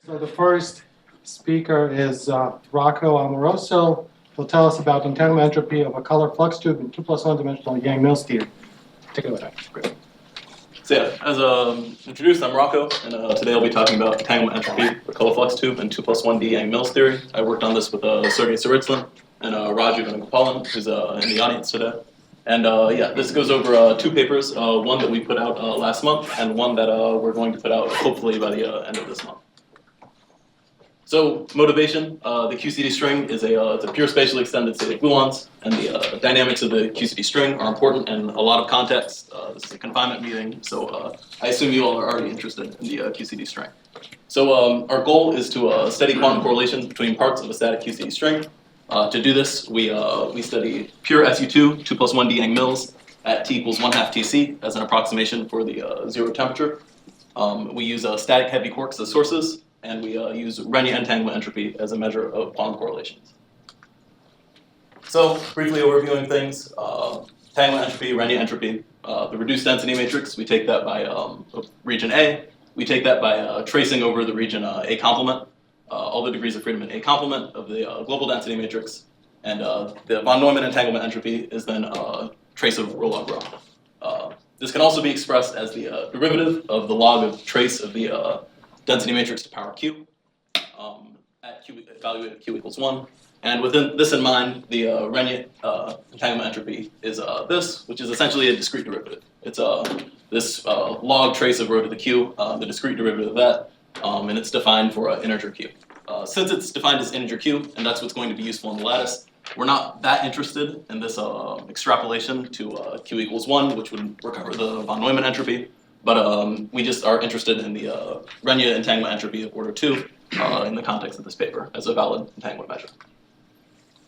So the first speaker is Rocco Amorosso. He'll tell us about entanglement entropy of a color flux tube in 2+1 dimensional Yang-Mills theory. Take it away. Great. So yeah, as introduced, I'm Rocco, and today I'll be talking about entanglement entropy for color flux tube and 2+1D Yang-Mills theory. I worked on this with Sergey Saritsyn and Raju Venugopalan, who's in the audience today. And yeah, this goes over two papers, one that we put out last month, and one that we're going to put out hopefully by the end of this month. So motivation, the QCD string is it's a pure spatially extended state of gluons, and the dynamics of the QCD string are important in a lot of contexts. This is a confinement meeting, so I assume you all are already interested in the QCD string. So our goal is to study quantum correlations between parts of a static QCD string. To do this, we study pure SU2, 2+1D Yang-Mills at T equals 1/2 Tc as an approximation for the zero temperature. We use static heavy quarks as sources, and we use Renyi entanglement entropy as a measure of quantum correlations. So briefly overviewing things, entanglement entropy, Renyi entropy, the reduced density matrix, we take that by region A. We take that by tracing over the region A complement, all the degrees of freedom in A complement of the global density matrix, and the von Neumann entanglement entropy is then trace of rho log rho. This can also be expressed as the derivative of the log of trace of the density matrix to power q at q evaluated at q equals 1. And with this in mind, the Renyi entanglement entropy is this, which is essentially a discrete derivative. It's this log trace of rho to the q, the discrete derivative of that, and it's defined for an integer q. Since it's defined as integer q, and that's what's going to be useful in the lattice, we're not that interested in this extrapolation to q equals 1, which would recover the von Neumann entropy. But we just are interested in the Renyi entanglement entropy of order 2 in the context of this paper as a valid entanglement measure.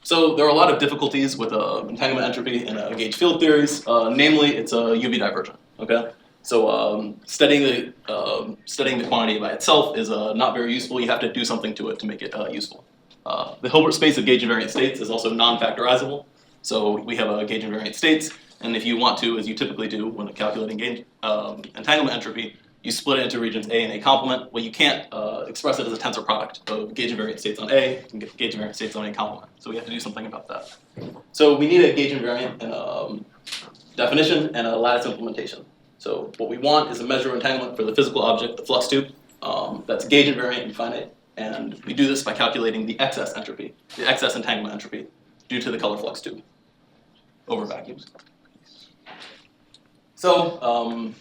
So there are a lot of difficulties with entanglement entropy in gauge field theories. Namely, it's UV divergent. Okay, so studying the quantity by itself is not very useful. You have to do something to it to make it useful. The Hilbert space of gauge invariant states is also non-factorizable. So we have gauge invariant states. And if you want to, as you typically do when calculating gauge entanglement entropy, you split it into regions A and A complement. Well, you can't express it as a tensor product of gauge invariant states on A and gauge invariant states on A complement. So we have to do something about that. So we need a gauge invariant definition and a lattice implementation. So what we want is a measure of entanglement for the physical object, the flux tube, that's gauge invariant and finite. And we do this by calculating the excess entropy, the excess entanglement entropy due to the color flux tube over vacuums. So,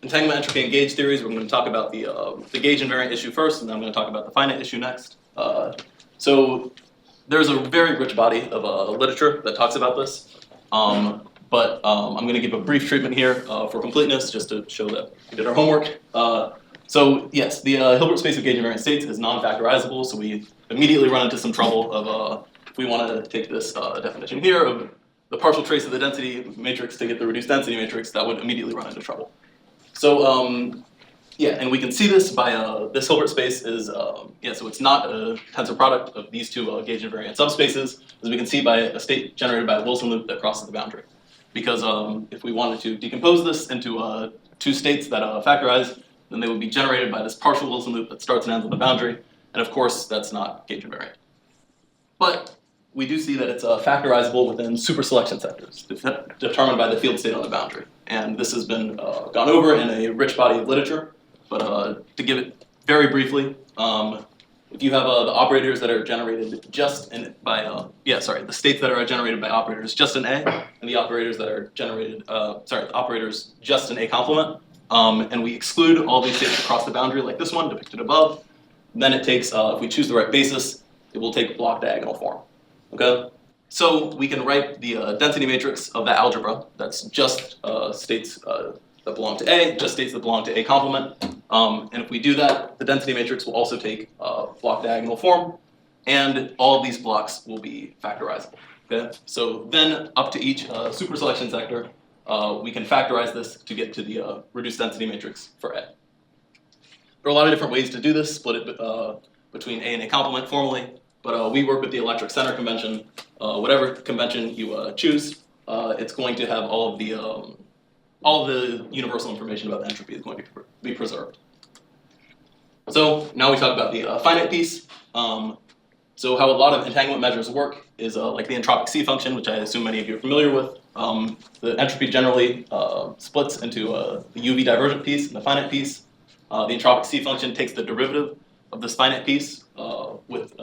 entanglement entropy and gauge theories, we're going to talk about the gauge invariant issue first, and then I'm going to talk about the finite issue next. So there's a very rich body of literature that talks about this, but I'm going to give a brief treatment here for completeness, just to show that we did our homework. So yes, the Hilbert space of gauge invariant states is non-factorizable, so we immediately run into some trouble of if we want to take this definition here of the partial trace of the density matrix to get the reduced density matrix, that would immediately run into trouble. So yeah, and we can see this by this Hilbert space is, yeah, so it's not a tensor product of these two gauge invariant subspaces, as we can see by a state generated by a Wilson loop that crosses the boundary. Because if we wanted to decompose this into two states that factorize, then they would be generated by this partial Wilson loop that starts and ends on the boundary, and of course that's not gauge invariant. But we do see that it's factorizable within superselection sectors, determined by the field state on the boundary. And this has been gone over in a rich body of literature. But to give it very briefly, if you have the operators that are generated just by the states that are generated by operators just in A, and the operators that are generated, the operators just in A complement, and we exclude all these states across the boundary, like this one depicted above, then it takes, if we choose the right basis, it will take block diagonal form. Okay, so we can write the density matrix of that algebra that's just states that belong to A, just states that belong to A complement. And if we do that, the density matrix will also take block diagonal form, and all of these blocks will be factorizable. Okay, so then up to each superselection sector, we can factorize this to get to the reduced density matrix for A. There are a lot of different ways to do this, split it between A and A complement formally. But we work with the electric center convention. Whatever convention you choose, it's going to have all of the universal information about the entropy is going to be preserved. So now we talk about the finite piece. So how a lot of entanglement measures work is like the entropic C function, which I assume many of you are familiar with. The entropy generally splits into the UV divergent piece and the finite piece. The entropic C function takes the derivative of this finite piece with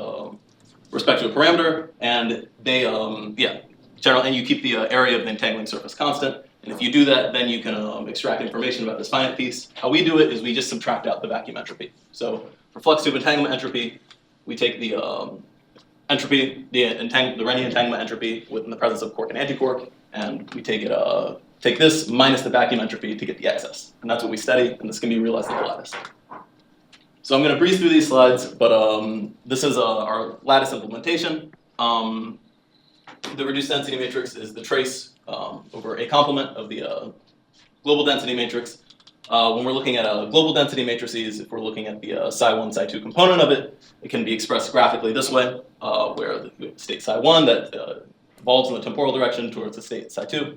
respect to a parameter, and they, generally, and you keep the area of the entangling surface constant. And if you do that, then you can extract information about this finite piece. How we do it is we just subtract out the vacuum entropy. So for flux tube entanglement entropy, we take the entropy, the Renyi entanglement entropy within the presence of quark and antiquark, and we take it take this minus the vacuum entropy to get the excess. And that's what we study, and this can be realized in the lattice. So I'm going to breeze through these slides, but this is our lattice implementation. The reduced density matrix is the trace over a complement of the global density matrix. When we're looking at global density matrices, if we're looking at the psi1, psi2 component of it, it can be expressed graphically this way, where we have state psi1 that evolves in the temporal direction towards the state psi2.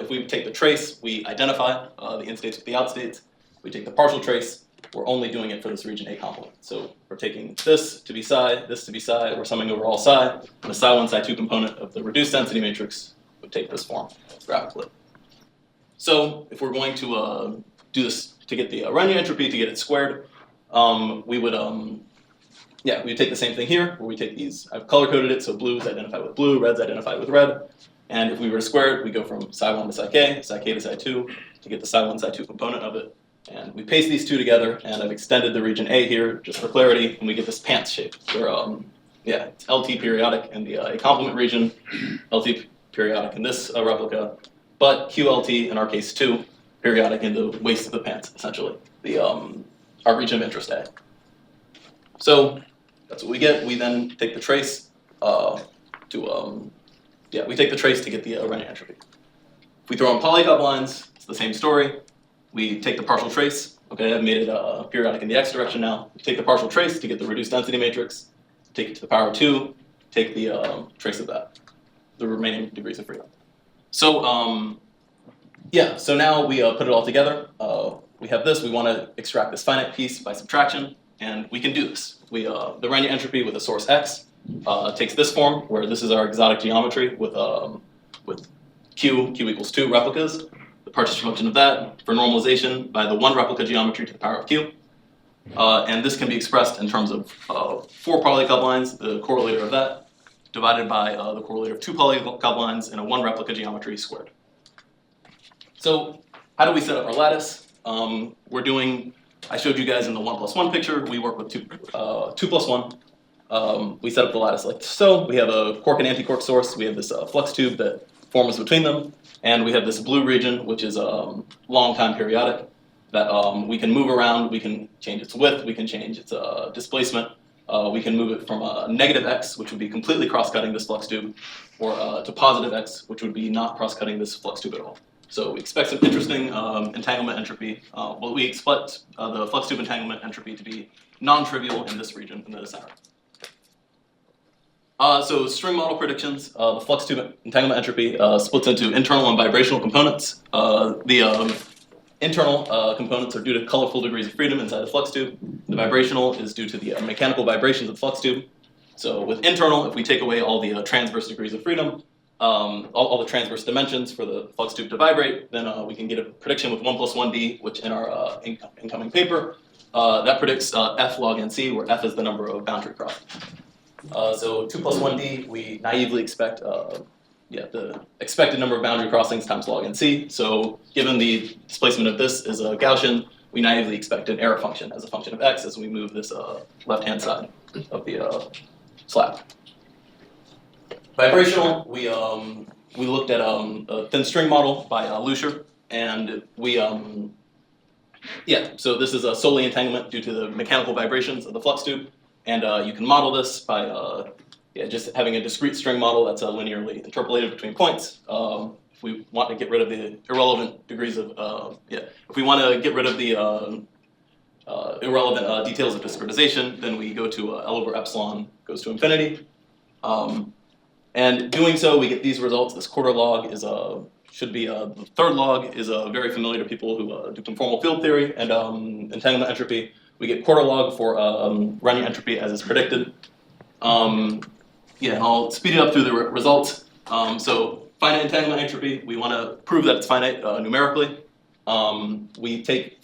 If we take the trace, we identify the in-states with the out-states. We take the partial trace, we're only doing it for this region A complement. So we're taking this to be psi, this to be psi, we're summing over all psi, and the psi1, psi2 component of the reduced density matrix would take this form graphically. So if we're going to do this to get the Renyi entropy, to get it squared, we would take the same thing here, where we take these, I've color-coded it, so blues identify with blue, reds identify with red, and if we were to square it, we go from psi1 to psi k to psi2, to get the psi1, psi2 component of it. And we paste these two together, and I've extended the region A here just for clarity, and we get this pants shape, where it's LT periodic in the complement region, LT periodic in this replica, but QLT, in our case 2, periodic in the waist of the pants, essentially, our region of interest A. So that's what we get. We then take the trace we take the trace to get the Renyi entropy. If we throw in polycop lines, it's the same story. We take the partial trace. Okay, I've made it periodic in the x direction now. We take the partial trace to get the reduced density matrix, take it to the power of 2, take the trace of that, the remaining degrees of freedom. So so now we put it all together. We have this. We want to extract this finite piece by subtraction, and we can do this. The Renyi entropy with a source x takes this form, where this is our exotic geometry with q equals 2 replicas. The partition function of that for normalization by the 1 replica geometry to the power of q. And this can be expressed in terms of 4 polycop lines, the correlator of that, divided by the correlator of 2 polycop lines in a 1 replica geometry squared. So how do we set up our lattice? I showed you guys in the 1+1 picture, we work with 2+1. We set up the lattice like so. We have a quark and antiquark source. We have this flux tube that forms between them. And we have this blue region, which is long time periodic, that we can move around. We can change its width. We can change its displacement. We can move it from negative x, which would be completely cross-cutting this flux tube, or to positive x, which would be not cross-cutting this flux tube at all. So we expect some interesting entanglement entropy. We expect the flux tube entanglement entropy to be non-trivial in this region, in the center. So string model predictions, the flux tube entanglement entropy splits into internal and vibrational components. The internal components are due to colorful degrees of freedom inside the flux tube. The vibrational is due to the mechanical vibrations of the flux tube. So with internal, if we take away all the transverse degrees of freedom, all the transverse dimensions for the flux tube to vibrate, then we can get a prediction with 1+1D, which in our incoming paper, that predicts f log NC, where f is the number of boundary crossings. So 2+1D, we naively expect the expected number of boundary crossings times log NC. So given the displacement of this is a Gaussian, we naively expect an error function as a function of x as we move this left-hand side of the slab. Vibrational, we looked at a thin string model by Lucier, and so this is a solely entanglement due to the mechanical vibrations of the flux tube. And you can model this by just having a discrete string model that's linearly interpolated between points. If we want to get rid of the irrelevant degrees of, if we want to get rid of the irrelevant details of discretization, then we go to L over epsilon goes to infinity. And doing so, we get these results. This quarter log is should be the third log is very familiar to people who do conformal field theory and entanglement entropy. We get quarter log for running entropy as is predicted. Yeah, and I'll speed it up through the results. So finite entanglement entropy, we want to prove that it's finite numerically. We take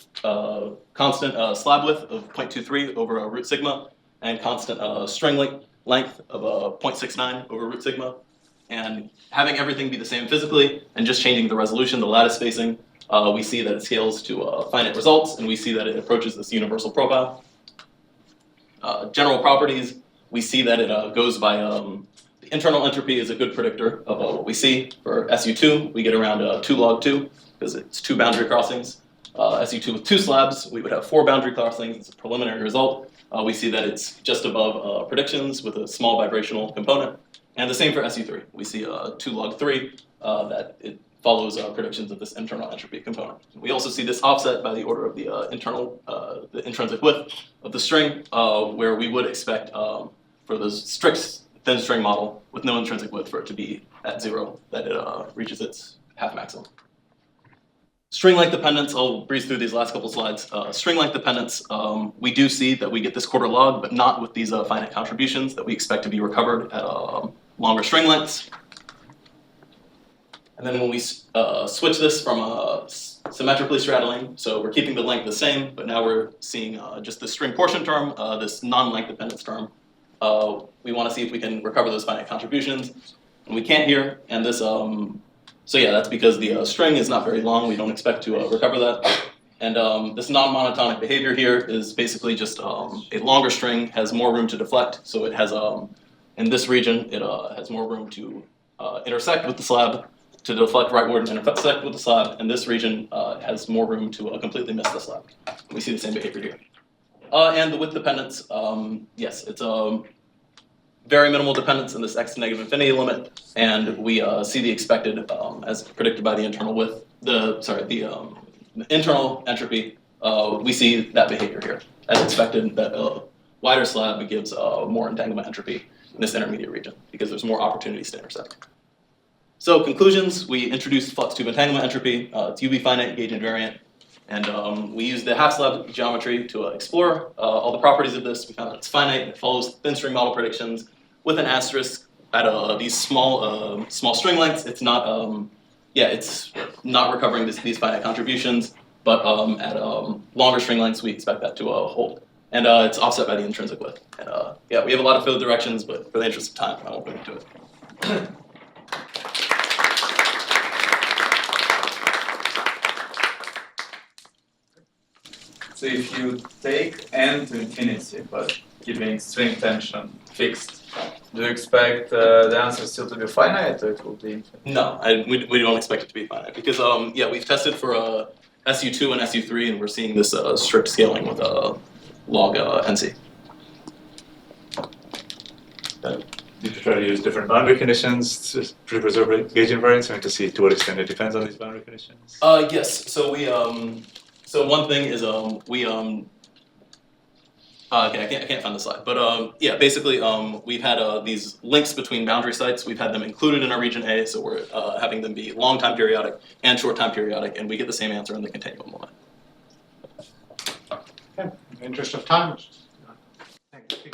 constant slab width of 0.23 over root sigma and constant string length of 0.69 over root sigma. And having everything be the same physically and just changing the resolution, the lattice spacing, we see that it scales to finite results, and we see that it approaches this universal profile. General properties, we see that it goes by the internal entropy is a good predictor of what we see. For SU2, we get around 2 log 2 because it's 2 boundary crossings. SU2 with 2 slabs, we would have 4 boundary crossings. It's a preliminary result. We see that it's just above predictions with a small vibrational component. And the same for SU3. We see 2 log 3 that it follows predictions of this internal entropy component. We also see this offset by the order of the intrinsic width of the string, where we would expect for the strict thin string model with no intrinsic width for it to be at 0, that it reaches its half maximum. String length dependence, I'll breeze through these last couple slides. String length dependence, we do see that we get this quarter log, but not with these finite contributions that we expect to be recovered at longer string lengths. And then when we switch this from symmetrically straddling, so we're keeping the length the same, but now we're seeing just the string portion term, this non-length dependence term. We want to see if we can recover those finite contributions, and we can't here. And this, so yeah, that's because the string is not very long. We don't expect to recover that. And this non-monotonic behavior here is basically just a longer string has more room to deflect. So it has, in this region, it has more room to intersect with the slab, to deflect rightward and intersect with the slab, and this region has more room to completely miss the slab. We see the same behavior here. And the width dependence, yes, it's very minimal dependence in this x to negative infinity limit, and we see the expected, as predicted by the internal width, the internal entropy, we see that behavior here. As expected, that wider slab gives more entanglement entropy in this intermediate region, because there's more opportunities to intersect. So conclusions, we introduced flux tube entanglement entropy, it's UV finite, gauge invariant, and we used the half slab geometry to explore all the properties of this. We found that it's finite, it follows thin string model predictions with an asterisk at these small string lengths. It's not, it's not recovering these finite contributions, but at longer string lengths, we expect that to hold. And it's offset by the intrinsic width. And yeah, we have a lot of field directions, but for the interest of time, I won't go into it. So if you take n to infinity, but keeping string tension fixed, do you expect the answer still to be finite, or it will be infinite? No, we don't expect it to be finite, because yeah, we've tested for SU2 and SU3, and we're seeing this strict scaling with log NC. Did you try to use different boundary conditions to preserve gauge invariance, and to see to what extent it depends on these boundary conditions? Yes. So we so one thing is we okay, I can't find the slide, but yeah, basically we've had these links between boundary sites. We've had them included in our region A, so we're having them be long time periodic and short time periodic, and we get the same answer in the continuum limit. Okay, in the interest of time, thank you.